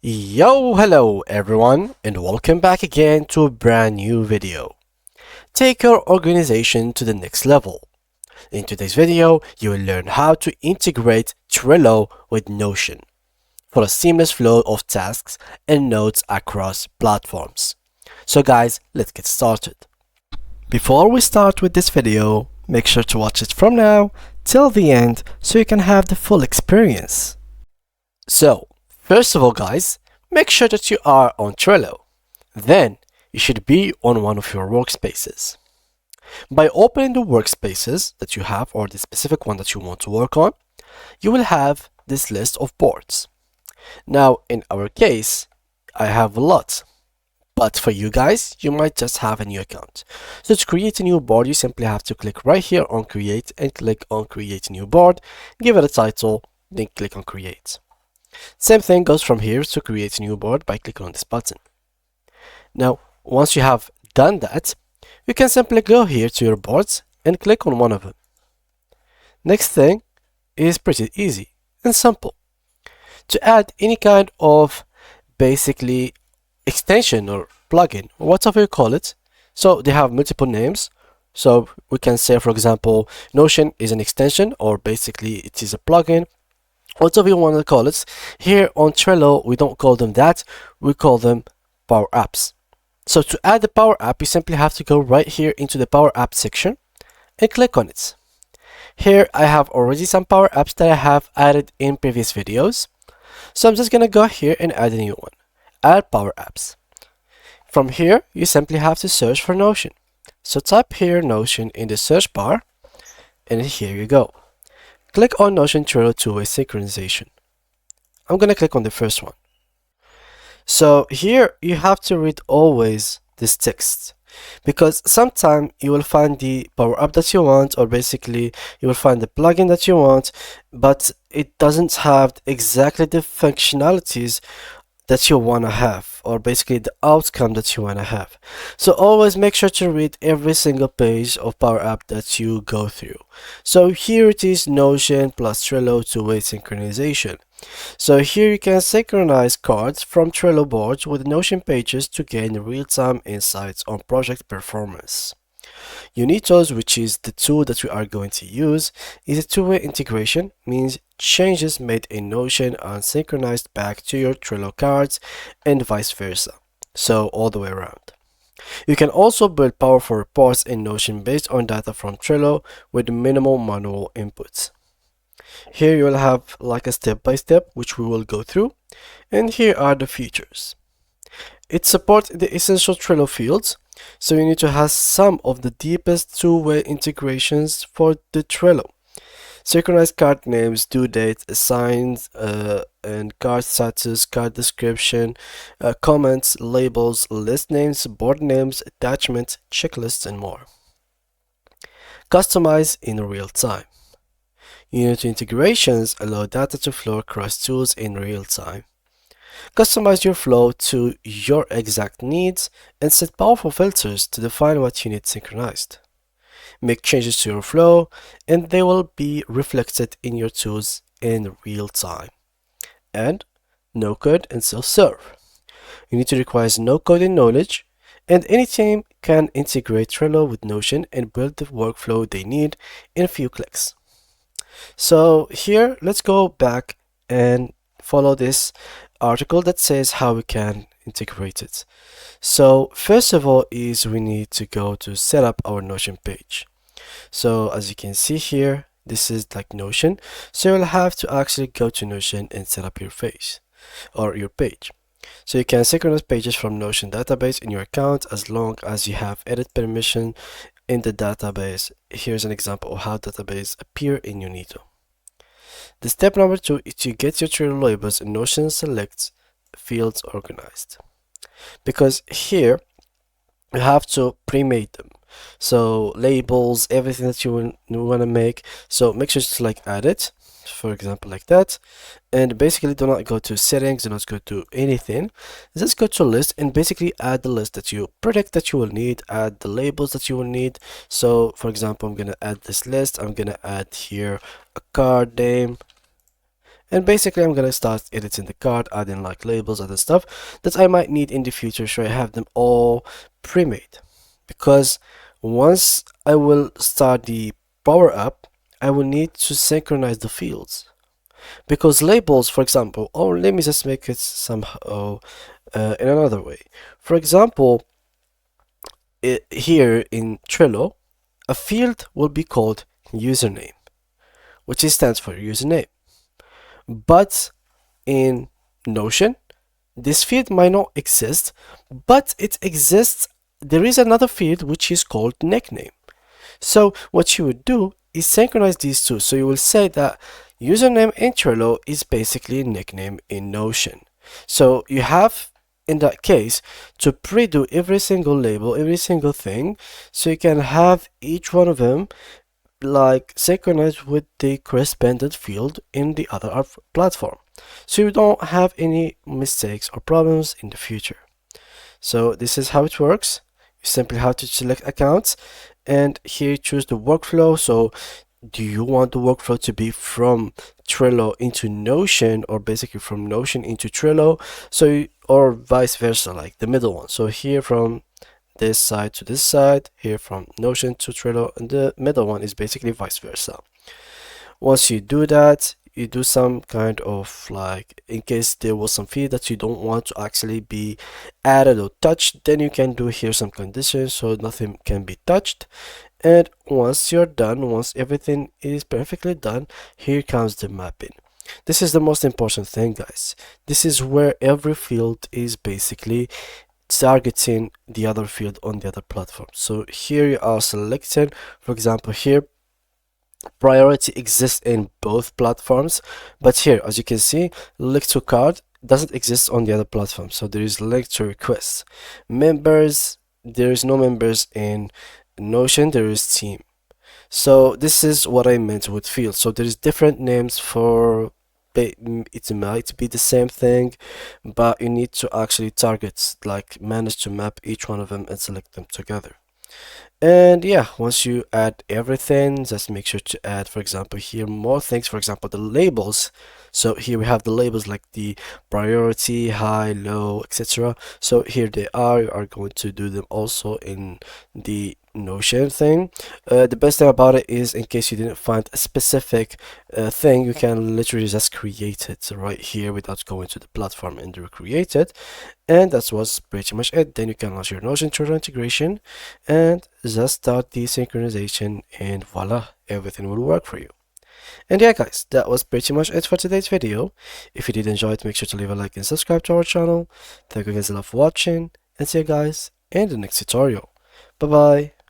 Hello everyone, and welcome back again to a brand new video. Take your organization to the next level. In today's video, you will learn how to integrate Trello with Notion for a seamless flow of tasks and notes across platforms. So guys, let's get started. Before we start with this video, make sure to watch it from now till the end so you can have the full experience. So, first of all guys, make sure that you are on Trello. Then, you should be on one of your workspaces. By opening the workspaces that you have or the specific one that you want to work on, you will have this list of boards. Now, in our case, I have a lot. But for you guys, you might just have a new account. So to create a new board, you simply have to click right here on Create and click on Create New Board, give it a title, then click on Create. Same thing goes from here to create a new board by clicking on this button. Now, once you have done that, you can simply go here to your boards and click on one of them. Next thing is pretty easy and simple. To add any kind of basically extension or plugin, or whatever you call it, so they have multiple names. So we can say, for example, Notion is an extension, or basically it is a plugin, whatever you want to call it. Here on Trello, we don't call them that, we call them Power Apps. So to add the Power App, you simply have to go right here into the Power App section and click on it. Here I have already some Power Apps that I have added in previous videos. So I'm just going to go here and add a new one. Add Power Apps. From here, you simply have to search for Notion. So type here Notion in the search bar, and here you go. Click on Notion Trello two-way synchronization. I'm going to click on the first one. So here you have to read always this text, because sometimes you will find the power up that you want, or basically you will find the plugin that you want, but it doesn't have exactly the functionalities that you want to have, or basically the outcome that you want to have. So always make sure to read every single page of Power App that you go through. So here it is, Notion plus Trello two-way synchronization. So here you can synchronize cards from Trello boards with Notion pages to gain real-time insights on project performance. Unito, which is the tool that we are going to use, is a two-way integration, means changes made in Notion are synchronized back to your Trello cards and vice versa, so all the way around. You can also build powerful reports in Notion based on data from Trello with minimal manual inputs. Here you will have like a step-by-step which we will go through, and here are the features. It supports the essential Trello fields, so you need to have some of the deepest two-way integrations for the Trello. Synchronized card names, due dates, assigns, and card status, card description, comments, labels, list names, board names, attachments, checklists, and more. Customize in real time. Unity integrations allow data to flow across tools in real time. Customize your flow to your exact needs and set powerful filters to define what you need synchronized. Make changes to your flow and they will be reflected in your tools in real time. And no code and self-serve. Unity requires no coding knowledge, and any team can integrate Trello with Notion and build the workflow they need in a few clicks. So here, let's go back and follow this article that says how we can integrate it. So first of all is we need to go to set up our Notion page. So as you can see here, this is like Notion. So you'll have to actually go to Notion and set up your page or your page. So you can synchronize pages from Notion database in your account as long as you have edit permission in the database. Here's an example of how database appear in Unito. The step number 2 is to get your Trello labels in Notion select fields organized. Because here you have to pre-made them. So labels, everything that you want to make. So make sure to like add it, for example, like that. And basically do not go to settings, do not go to anything. Just go to list and basically add the list that you predict that you will need, add the labels that you will need. So for example, I'm going to add this list. I'm going to add here a card name, And basically I'm gonna start editing the card, adding like labels, other stuff that I might need in the future, so I have them all pre-made. Because once I will start the power up, I will need to synchronize the fields. Because labels, for example, or let me just make it somehow in another way. For example, here in Trello, a field will be called username, which stands for username. But in Notion, this field might not exist, but it exists. There is another field which is called nickname. So what you would do is synchronize these two. So you will say that username in Trello is basically a nickname in Notion. So you have, in that case, to pre-do every single label, every single thing, so you can have each one of them like synchronized with the corresponding field in the other platform, so you don't have any mistakes or problems in the future. So this is how it works. You simply have to select accounts and here choose the workflow. So do you want the workflow to be from Trello into Notion, or basically from Notion into Trello, so or vice versa, like the middle one? So here from this side to this side, here from Notion to Trello, and the middle one is basically vice versa. Once you do that, you do some kind of like, in case there was some field that you don't want to actually be added or touched, then you can do here some conditions so nothing can be touched. And once you're done, once everything is perfectly done, here comes the mapping. This is the most important thing, guys. This is where every field is basically targeting the other field on the other platform. So here you are selecting, for example, here priority exists in both platforms, but here, as you can see, link to card doesn't exist on the other platform. So there is link to requests. Members, there is no members in Notion, there is team. So this is what I meant with fields. So there is different names for it might be the same thing, but you need to actually target, like manage to map each one of them and select them together. And yeah, once you add everything, just make sure to add, for example, here more things, for example, the labels. So here we have the labels like the priority, high, low, etc. So here they are. You are going to do them also in the Notion thing. The best thing about it is, in case you didn't find a specific thing, you can literally just create it right here without going to the platform and recreate it. And that was pretty much it. Then you can launch your Notion Trello integration and just start the synchronization, and voila, everything will work for you. And yeah, guys, that was pretty much it for today's video. If you did enjoy it, make sure to leave a like and subscribe to our channel. Thank you guys a lot for watching, and see you guys in the next tutorial. Bye bye.